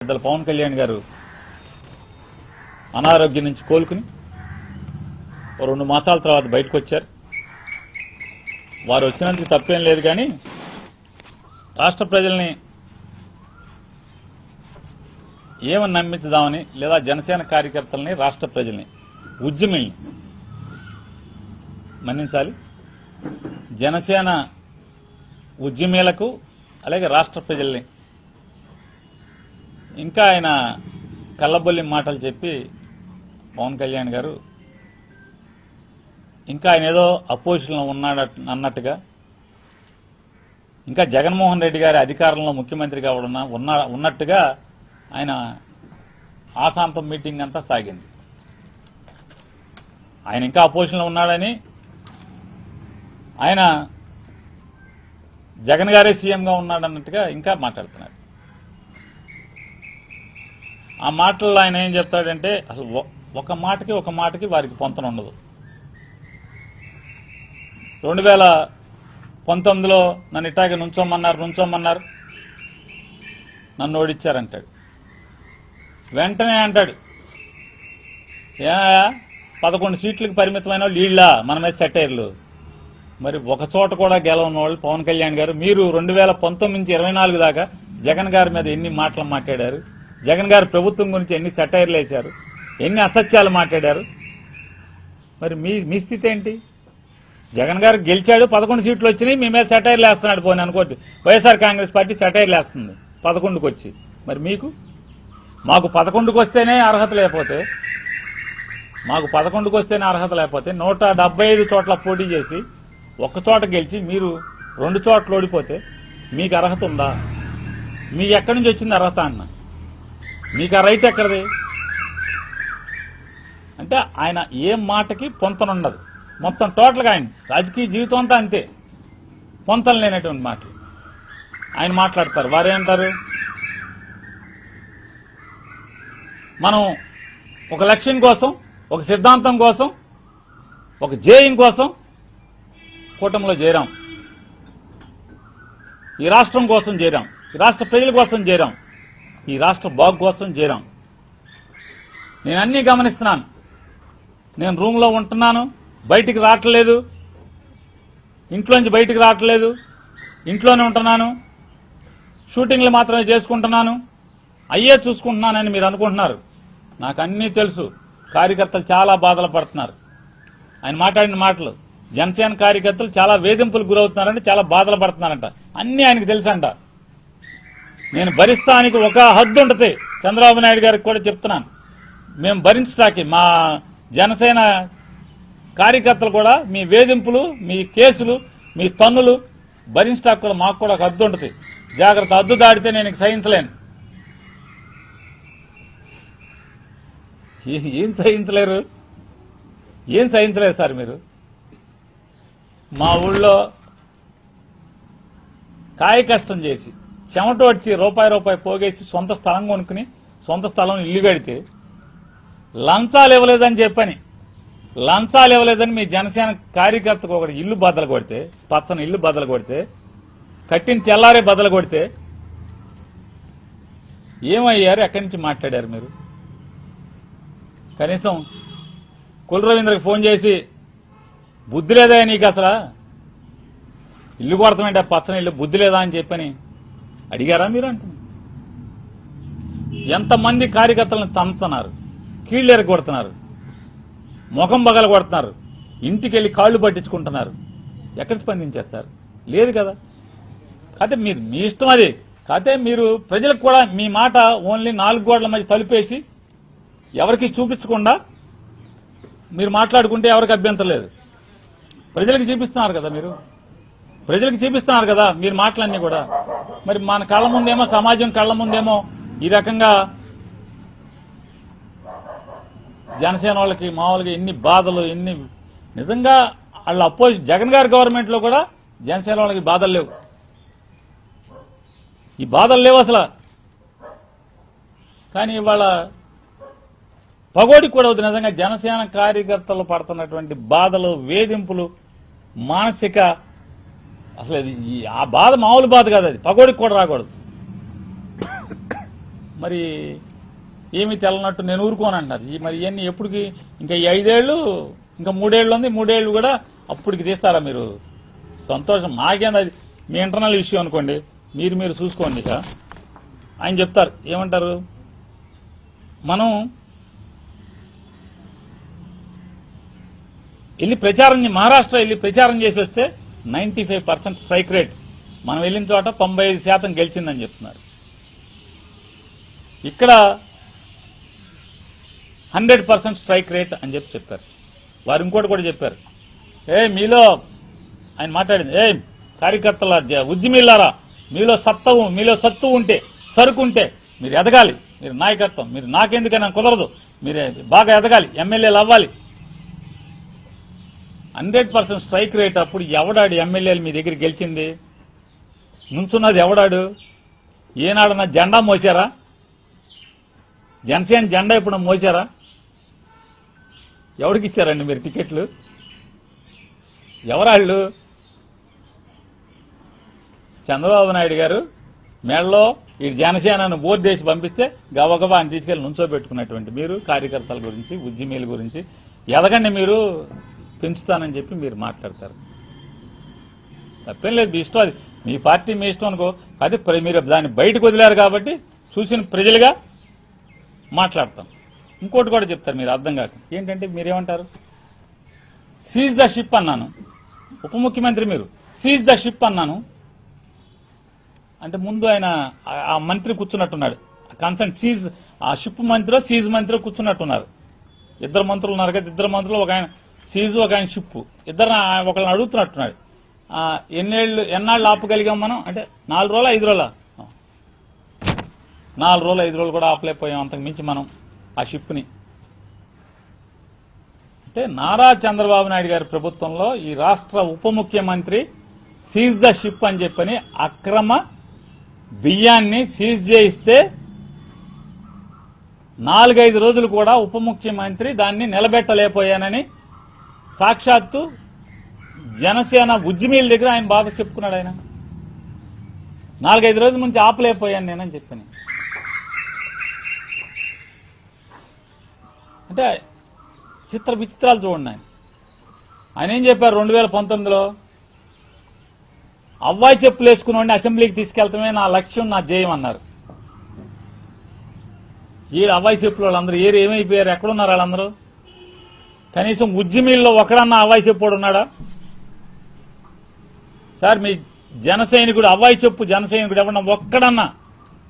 పెద్దల పవన్ కళ్యాణ్ గారు అనారోగ్యం నుంచి కోలుకుని 2 మాసాల తర్వాత బయటకు వచ్చారు. వారు వచ్చినందుకు తప్పేం లేదు, కానీ రాష్ట్ర ప్రజల్ని ఏమని నమ్మించుదామని, లేదా జనసేన కార్యకర్తల్ని, రాష్ట్ర ప్రజల్ని, ఉద్యమిల్ని మన్నించాలి. జనసేన ఉద్యమీలకు అలాగే రాష్ట్ర ప్రజల్ని ఇంకా ఆయన కళ్ళబొల్లి మాటలు చెప్పి పవన్ కళ్యాణ్ గారు ఇంకా ఆయన ఏదో అపోజిషన్లో ఉన్నాడు అన్నట్టుగా, ఇంకా జగన్మోహన్ రెడ్డి గారి అధికారంలో ముఖ్యమంత్రిగా ఉన్నట్టుగా ఆయన ఆశాంతం మీటింగ్ అంతా సాగింది. ఆయన ఇంకా అపోజిషన్లో ఉన్నాడని, ఆయన జగన్ గారే సీఎంగా ఉన్నాడన్నట్టుగా ఇంకా మాట్లాడుతున్నాడు. ఆ మాటల్లో ఆయన ఏం చెప్తాడంటే, అసలు ఒక మాటకి వారికి పొంతన ఉండదు. 2019లో నన్ను ఇట్టాగే నుంచోమన్నారు, నన్ను ఓడిచ్చారంటాడు. వెంటనే అంటాడు, 11 సీట్లకు పరిమితమైన వాళ్ళు వీళ్ళ మన మీద సెటైర్లు. మరి ఒక చోట కూడా గెలవని వాళ్ళు పవన్ కళ్యాణ్ గారు. మీరు 2019 నుంచి 24 దాకా జగన్ గారి మీద ఎన్ని మాటలు మాట్లాడారు, జగన్ గారి ప్రభుత్వం గురించి ఎన్ని సెటైర్లు వేశారు, ఎన్ని అసత్యాలు మాట్లాడారు. మరి మీ స్థితి ఏంటి? జగన్ గారు గెలిచాడు, 11 సీట్లు వచ్చినాయి, మీ మీద సెటైర్లు వేస్తున్నాడు. పోనీ అనుకోండి, వైఎస్ఆర్ కాంగ్రెస్ పార్టీ సెటైర్లు వేస్తుంది 11కి వచ్చి. మరి మాకు 11కి వస్తేనే అర్హత లేకపోతే, 175 చోట్ల పోటీ చేసి 1 చోట గెలిచి మీరు 2 చోట్ల ఓడిపోతే మీకు అర్హత ఉందా? మీకు ఎక్కడి నుంచి వచ్చింది అర్హత అన్న? మీకు ఆ రైట్ ఎక్కడిది? అంటే ఆయన ఏ మాటకి పొంతనుండదు. మొత్తం టోటల్గా ఆయన రాజకీయ జీవితం అంతా అంతే, పొంతన లేనటువంటి మాటలు ఆయన మాట్లాడతారు. వారేంటారు, మనం ఒక లక్ష్యం కోసం, ఒక సిద్ధాంతం కోసం, ఒక జేయం కోసం కూటమిలో చేరాం, ఈ రాష్ట్రం కోసం చేరాం, ఈ రాష్ట్ర ప్రజల కోసం చేరాం, ఈ రాష్ట్ర బాగు కోసం చేరాం. నేను అన్నీ గమనిస్తున్నాను. నేను రూమ్లో ఉంటున్నాను, బయటికి రావట్లేదు, ఇంట్లోంచి బయటికి రావట్లేదు, ఇంట్లోనే ఉంటున్నాను, షూటింగ్లు మాత్రమే చేసుకుంటున్నాను, అయ్యే చూసుకుంటున్నానని మీరు అనుకుంటున్నారు. నాకు అన్నీ తెలుసు. కార్యకర్తలు చాలా బాధలు పడుతున్నారు. ఆయన మాట్లాడిన మాటలు, జనసేన కార్యకర్తలు చాలా వేధింపులు గురవుతున్నారంటే, చాలా బాధలు పడుతున్నారంట. అన్నీ ఆయనకు తెలుసంట. నేను భరిస్తానికి ఒక హద్దు ఉంటుంది. చంద్రబాబు నాయుడు గారికి కూడా చెప్తున్నాను, మేము భరించడానికి, మా జనసేన కార్యకర్తలు కూడా మీ వేధింపులు, మీ కేసులు, మీ తన్నులు భరించడానికి కూడా మాకు కూడా ఒక హద్దు ఉంటుంది. జాగ్రత్త, హద్దు దాడితే నేను సహించలేను. ఏం సహించలేరు సార్ మీరు? మా ఊళ్ళో కాయ కష్టం చేసి, చెమట వచ్చి రూపాయి పోగేసి సొంత స్థలం కొనుక్కుని, సొంత స్థలం ఇల్లు కడితే లంచాలు ఇవ్వలేదని మీ జనసేన కార్యకర్తకు ఒకటి ఇల్లు బద్దలు కొడితే, పచ్చని ఇల్లు బద్దలు కొడితే, కట్టిన తెల్లారే బద్దలు కొడితే ఏమయ్యారు? ఎక్కడి నుంచి మాట్లాడారు మీరు? కనీసం కుల రవీంద్రకి ఫోన్ చేసి, బుద్ధి లేదా నీకు, అసలు ఇల్లు కొడతామంటే పచ్చని ఇల్లు, బుద్ధి లేదా అని చెప్పని అడిగారా మీరు? అంటున్నారు. ఎంతమంది కార్యకర్తలను తంతున్నారు, కీళ్ళెర కొడుతున్నారు, ముఖం బగల కొడుతున్నారు, ఇంటికి వెళ్లి కాళ్లు పట్టించుకుంటున్నారు. ఎక్కడ స్పందించారు సార్? లేదు కదా. కాకపోతే మీరు మీ ఇష్టం అది. కాకపోతే మీరు ప్రజలకు కూడా మీ మాట ఓన్లీ 4 గోడల మధ్య తలుపేసి ఎవరికి చూపించకుండా మీరు మాట్లాడుకుంటే ఎవరికి అభ్యంతరం లేదు. ప్రజలకు చూపిస్తున్నారు కదా మీరు, మీరు మాటలన్నీ కూడా. మరి మన కళ్ళ ముందేమో, సమాజం కళ్ళ ముందేమో ఈ రకంగా జనసేన వాళ్ళకి మామూలుగా ఎన్ని బాధలు, ఎన్ని నిజంగా వాళ్ళ జగన్ గారి గవర్నమెంట్ లో కూడా జనసేన వాళ్ళకి బాధలు లేవు. ఈ బాధలు లేవు అసలు. కానీ ఇవాళ పగోడి కూడా అవుతుంది. నిజంగా జనసేన కార్యకర్తలు పడుతున్నటువంటి బాధలు, వేధింపులు, మానసిక, అసలు ఆ బాధ మామూలు బాధ కాదు. అది పగోడికి కూడా రాకూడదు. మరి ఏమీ తెలనట్టు నేను ఊరుకోనంటున్నారు. మరి ఇవన్నీ ఎప్పటికి ఇంకా ఈ 5 ఏళ్ళు ఇంకా 3 ఏళ్ళు ఉంది, 3 ఏళ్ళు కూడా అప్పటికి తీస్తారా మీరు? సంతోషం, మాకేంది అది మీ ఇంటర్నల్ ఇష్యూ అనుకోండి, మీరు చూసుకోండి. ఇక ఆయన చెప్తారు, ఏమంటారు, మనం వెళ్ళి మహారాష్ట్ర వెళ్ళి ప్రచారం చేసి వస్తే 95% స్ట్రైక్ రేట్, మనం వెళ్ళిన చోట 95% గెలిచిందని చెప్తున్నారు. ఇక్కడ 100% స్ట్రైక్ రేట్ అని చెప్పారు. వారు ఇంకోటి కూడా చెప్పారు, మీలో ఆయన మాట్లాడింది, కార్యకర్తల ఉద్యమిల్లారా, మీలో సత్తు ఉంటే, సరుకు ఉంటే మీరు ఎదగాలి, మీరు నాయకత్వం, మీరు నాకెందుకైనా కుదరదు, మీరే బాగా ఎదగాలి, ఎమ్మెల్యేలు అవ్వాలి. 100% స్ట్రైక్ రేట్. అప్పుడు ఎవడాడు ఎమ్మెల్యేలు మీ దగ్గర గెలిచింది? నుంచున్నది ఎవడాడు? ఏనాడన్నా జెండా మోసారా? జనసేన జెండా ఇప్పుడు మోసారా? ఎవరికి ఇచ్చారండి మీరు టికెట్లు? ఎవరాళ్ళు? చంద్రబాబు నాయుడు గారు మేడలో ఈ జనసేనను బోర్డు వేసి పంపిస్తే గబగబా అని తీసుకెళ్లి నుంచోబెట్టుకున్నటువంటి మీరు కార్యకర్తల గురించి, ఉద్యమీల గురించి ఎదగండి, మీరు పెంచుతానని చెప్పి మీరు మాట్లాడతారు. తప్పేం లేదు, మీ ఇష్టం, అది మీ పార్టీ మీ ఇష్టం అనుకో. అది మీరు దాన్ని బయటకు వదిలారు కాబట్టి చూసిన ప్రజలుగా మాట్లాడతాం. ఇంకోటి కూడా చెప్తారు మీరు అర్థం కాక, ఏంటంటే మీరేమంటారు, సీజ్ ద షిప్ అన్నాను, ఉప ముఖ్యమంత్రి మీరు సీజ్ ద షిప్ అన్నాను అంటే ముందు ఆయన ఆ మంత్రి కూర్చున్నట్టున్నాడు, కన్సర్న్ సీజ్, ఆ షిప్ మంత్రి సీజ్ మంత్రి కూర్చున్నట్టున్నారు. 2 మంత్రులు ఉన్నారు కదా, 2 మంత్రులు, ఒక ఆయన సీజు, ఒక ఆయన షిప్, ఇద్దరు ఒకళ్ళని అడుగుతున్నట్టున్నాడు. ఎన్నాళ్ళు ఆపగలిగాం మనం అంటే 4 రోజులు 5 రోజుల 4 రోజులు 5 రోజులు కూడా ఆపలేకపోయాం, అంతకు మించి మనం ఆ షిప్ని. అంటే నారా చంద్రబాబు నాయుడు గారి ప్రభుత్వంలో ఈ రాష్ట్ర ఉప ముఖ్యమంత్రి సీజ్ ద షిప్ అని చెప్పని అక్రమ బియ్యాన్ని సీజ్ చేయిస్తే 4-5 రోజులు కూడా ఉప ముఖ్యమంత్రి దాన్ని నిలబెట్టలేకపోయానని సాక్షాత్తు జనసేన ఉద్యమీల దగ్గర ఆయన బాధ చెప్పుకున్నాడు. ఆయన 4-5 రోజుల నుంచి ఆపలేకపోయాను నేనని చెప్పాను. అంటే విచిత్రాలు చూడండి. ఆయన ఏం చెప్పారు 2019లో, అవ్వాయి చెప్పులు వేసుకుని అసెంబ్లీకి తీసుకెళ్తామే నా లక్ష్యం, నా జయం అన్నారు. అవ్వాయి చెప్పులు వాళ్ళందరూ ఏమైపోయారు? ఎక్కడున్నారు వాళ్ళందరూ? కనీసం ఉద్యమీల్లో ఒకడన్నా అవ్వాయి చెప్పుడు ఉన్నాడా సార్? మీ జన సైనికుడు అవ్వాయి చెప్పు జన సైనికుడు ఎవడన్నా ఒక్కడన్నా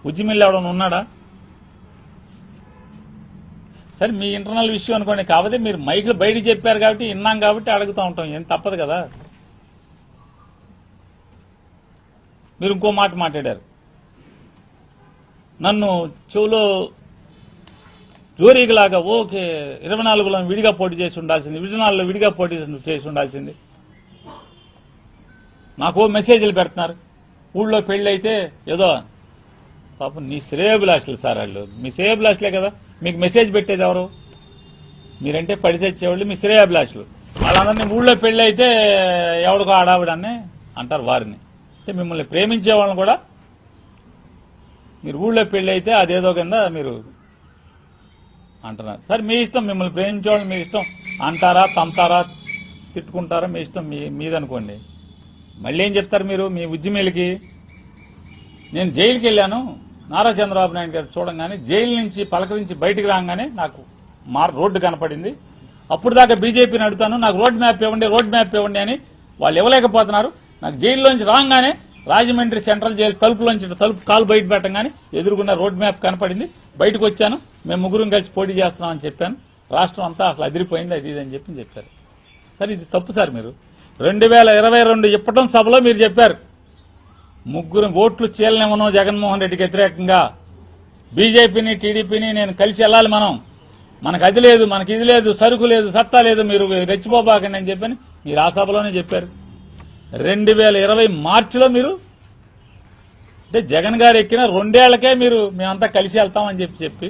ఉద్యమీల్లో ఎవడన్నా ఉన్నాడా? సరే మీ ఇంటర్నల్ విషయం అనుకోండి, కాకపోతే మీరు మైకులు బయటికి చెప్పారు కాబట్టి విన్నాం కాబట్టి అడుగుతూ ఉంటాం, ఏం తప్పదు కదా. మీరు ఇంకో మాట మాట్లాడారు, నన్ను చెవులో జోరీగలాగా, ఓకే 24లో విడిగా పోటీ చేసి ఉండాల్సింది, 24లో విడిగా పోటీ చేసి ఉండాల్సింది. నాకు మెసేజ్లు పెడుతున్నారు, ఊళ్ళో పెళ్లి అయితే ఏదో పాపం నీ శ్రేయోభిలాషులు సార్, వాళ్ళు మీ శ్రేయోభిలాషులే కదా, మీకు మెసేజ్ పెట్టేది ఎవరు? మీరంటే పడిసచ్చేవాళ్ళు మీ శ్రేయోభిలాషులు. వాళ్ళందరినీ ఊళ్ళో పెళ్లి అయితే ఎవడికో ఆడావిడని అంటారు వారిని. అంటే మిమ్మల్ని ప్రేమించే వాళ్ళని కూడా మీరు ఊళ్ళో పెళ్లి అయితే అదేదో కింద మీరు అంటున్నారు. సరే మీ ఇష్టం, మిమ్మల్ని ప్రేమించేవాళ్ళు మీ ఇష్టం, అంటారా తంతారా తిట్టుకుంటారా మీ ఇష్టం, మీదనుకోండి. మళ్ళీ ఏం చెప్తారు మీరు మీ ఉద్యమీలకి? నేను జైలుకి వెళ్ళాను, నారా చంద్రబాబు నాయుడు గారు చూడంగానే జైలు నుంచి పలకరించి బయటికి రాగానే నాకు రోడ్డు కనపడింది, అప్పుడు దాకా బీజేపీని అడుగుతాను, నాకు రోడ్ మ్యాప్ ఇవ్వండి అని వాళ్ళు ఇవ్వలేకపోతున్నారు. నాకు జైల్లోంచి రాగానే రాజమండ్రి సెంట్రల్ జైలు తలుపు కాలు బయట పెట్టగానే ఎదురుగున్న రోడ్ మ్యాప్ కనపడింది, బయటకు వచ్చాను, మేము ముగ్గురం కలిసి పోటీ చేస్తున్నామని చెప్పాను, రాష్ట్రం అంతా అసలు అదిరిపోయింది, అది ఇది అని చెప్పారు. సరే ఇది తప్పు సార్. మీరు 2022 ఇప్పటం సభలో మీరు చెప్పారు, ముగ్గురు ఓట్లు చీలనివ్వను జగన్మోహన్ రెడ్డికి వ్యతిరేకంగా, బీజేపీని టీడీపీని నేను కలిసి వెళ్ళాలి, మనకు అది లేదు, మనకి ఇది లేదు, సరుకు లేదు, సత్తా లేదు, మీరు రెచ్చిపోబాకండి అని చెప్పని మీరు ఆ సభలోనే చెప్పారు. 2020 మార్చిలో మీరు అంటే జగన్ గారు ఎక్కిన 2 ఏళ్లకే మీరు మేమంతా కలిసి వెళ్తామని చెప్పి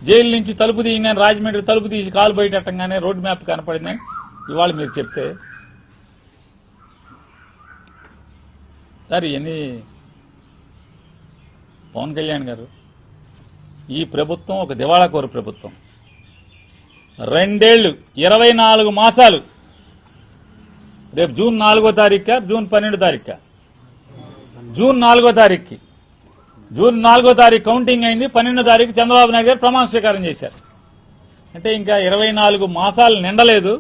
జైలు నుంచి తలుపు తీయగానే, రాజమండ్రి తలుపు తీసి కాలు బయటెట్టంగానే రోడ్ మ్యాప్ కనపడిందని ఇవాళ మీరు చెప్తే, సార్ ఇవన్నీ పవన్ కళ్యాణ్ గారు ఈ ప్రభుత్వం ఒక దివాళాకోరు ప్రభుత్వం. 2 ఏళ్లు 24 మాసాలు. రేపు జూన్ 4వ తారీఖు, జూన్ 12వ తారీఖు, జూన్ 4వ తారీఖుకి, జూన్ 4వ తారీఖు కౌంటింగ్ అయింది. 12వ తారీఖు చంద్రబాబు నాయుడు గారు ప్రమాణ స్వీకారం చేశారు. అంటే ఇంకా 24 మాసాలు నిండలేదు.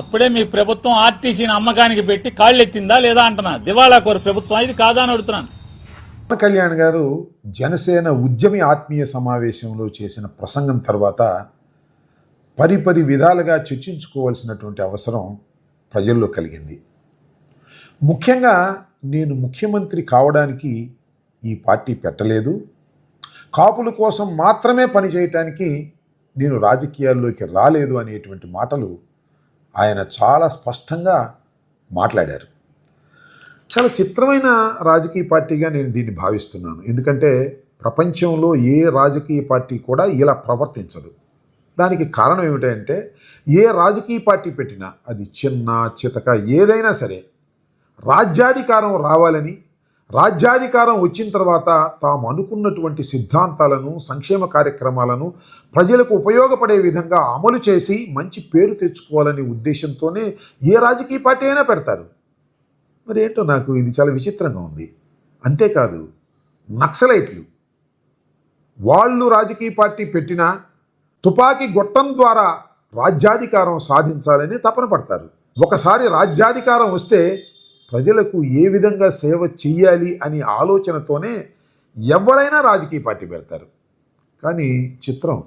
అప్పుడే మీ ప్రభుత్వం ఆర్టీసీని అమ్మకానికి పెట్టి కాళ్ళెత్తిందా లేదా అంటున్నా. దివాళాకోరు ప్రభుత్వం ఇది కాదా అని అడుగుతున్నాను. పవన్ కళ్యాణ్ గారు జనసేన ఉద్యమి ఆత్మీయ సమావేశంలో చేసిన ప్రసంగం తర్వాత పరిపరి విధాలుగా చర్చించుకోవాల్సినటువంటి అవసరం ప్రజల్లో కలిగింది. ముఖ్యంగా నేను ముఖ్యమంత్రి కావడానికి ఈ పార్టీ పెట్టలేదు, కాపుల కోసం మాత్రమే పనిచేయటానికి నేను రాజకీయాల్లోకి రాలేదు అనేటువంటి మాటలు ఆయన చాలా స్పష్టంగా మాట్లాడారు. చాలా చిత్రమైన రాజకీయ పార్టీగా నేను దీన్ని భావిస్తున్నాను. ఎందుకంటే ప్రపంచంలో ఏ రాజకీయ పార్టీ కూడా ఇలా ప్రవర్తించదు. దానికి కారణం ఏమిటంటే ఏ రాజకీయ పార్టీ పెట్టినా అది చిన్న చితక ఏదైనా సరే రాజ్యాధికారం రావాలని, రాజ్యాధికారం వచ్చిన తర్వాత తాము అనుకున్నటువంటి సిద్ధాంతాలను, సంక్షేమ కార్యక్రమాలను ప్రజలకు ఉపయోగపడే విధంగా అమలు చేసి మంచి పేరు తెచ్చుకోవాలనే ఉద్దేశంతోనే ఏ రాజకీయ పార్టీ అయినా పెడతారు. మరి ఏంటో నాకు ఇది చాలా విచిత్రంగా ఉంది. అంతేకాదు నక్సలైట్లు వాళ్ళు రాజకీయ పార్టీ పెట్టినా తుపాకీ గొట్టం ద్వారా రాజ్యాధికారం సాధించాలని తపన పడతారు. ఒకసారి రాజ్యాధికారం వస్తే ప్రజలకు ఏ విధంగా సేవ చెయ్యాలి అని ఆలోచనతోనే ఎవరైనా రాజకీయ పార్టీ పెడతారు. కానీ చిత్రం,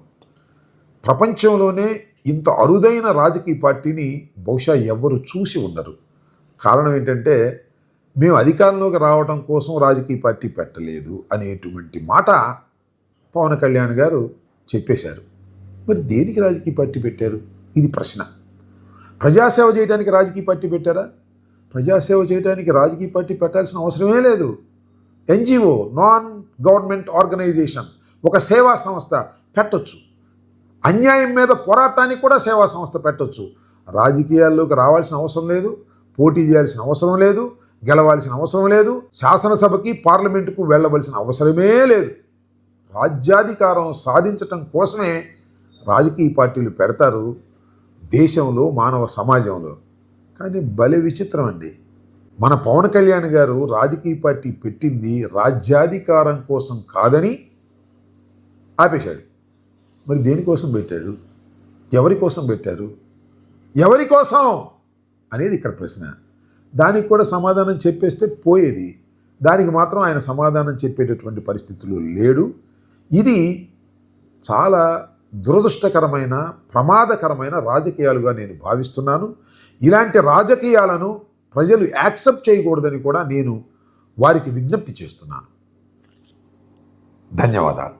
ప్రపంచంలోనే ఇంత అరుదైన రాజకీయ పార్టీని బహుశా ఎవ్వరు చూసి ఉండరు. కారణం ఏంటంటే మేము అధికారంలోకి రావడం కోసం రాజకీయ పార్టీ పెట్టలేదు అనేటువంటి మాట పవన్ కళ్యాణ్ గారు చెప్పేశారు. మరి దేనికి రాజకీయ పార్టీ పెట్టారు? ఇది ప్రశ్న. ప్రజాసేవ చేయడానికి రాజకీయ పార్టీ పెట్టారా? ప్రజాసేవ చేయడానికి రాజకీయ పార్టీ పెట్టాల్సిన అవసరమే లేదు. ఎన్జిఓ, నాన్ గవర్నమెంట్ ఆర్గనైజేషన్, ఒక సేవా సంస్థ పెట్టొచ్చు. అన్యాయం మీద పోరాటానికి కూడా సేవా సంస్థ పెట్టొచ్చు. రాజకీయాల్లోకి రావాల్సిన అవసరం లేదు, పోటీ చేయాల్సిన అవసరం లేదు, గెలవాల్సిన అవసరం లేదు, శాసనసభకి పార్లమెంటుకు వెళ్ళవలసిన అవసరమే లేదు. రాజ్యాధికారం సాధించటం కోసమే రాజకీయ పార్టీలు పెడతారు దేశంలో, మానవ సమాజంలో. కానీ భలే విచిత్రం అండి. మన పవన్ కళ్యాణ్ గారు రాజకీయ పార్టీ పెట్టింది రాజ్యాధికారం కోసం కాదని ఆపేశాడు. మరి దేనికోసం పెట్టాడు? ఎవరి కోసం పెట్టారు? ఎవరి కోసం అనేది ఇక్కడ ప్రశ్న. దానికి కూడా సమాధానం చెప్పేస్తే పోయేది. దానికి మాత్రం ఆయన సమాధానం చెప్పేటటువంటి పరిస్థితులు లేడు. ఇది చాలా దురదృష్టకరమైన, ప్రమాదకరమైన రాజకీయాలుగా నేను భావిస్తున్నాను. ఇలాంటి రాజకీయాలను ప్రజలు యాక్సెప్ట్ చేయకూడదని కూడా నేను వారికి విజ్ఞప్తి చేస్తున్నాను. ధన్యవాదాలు.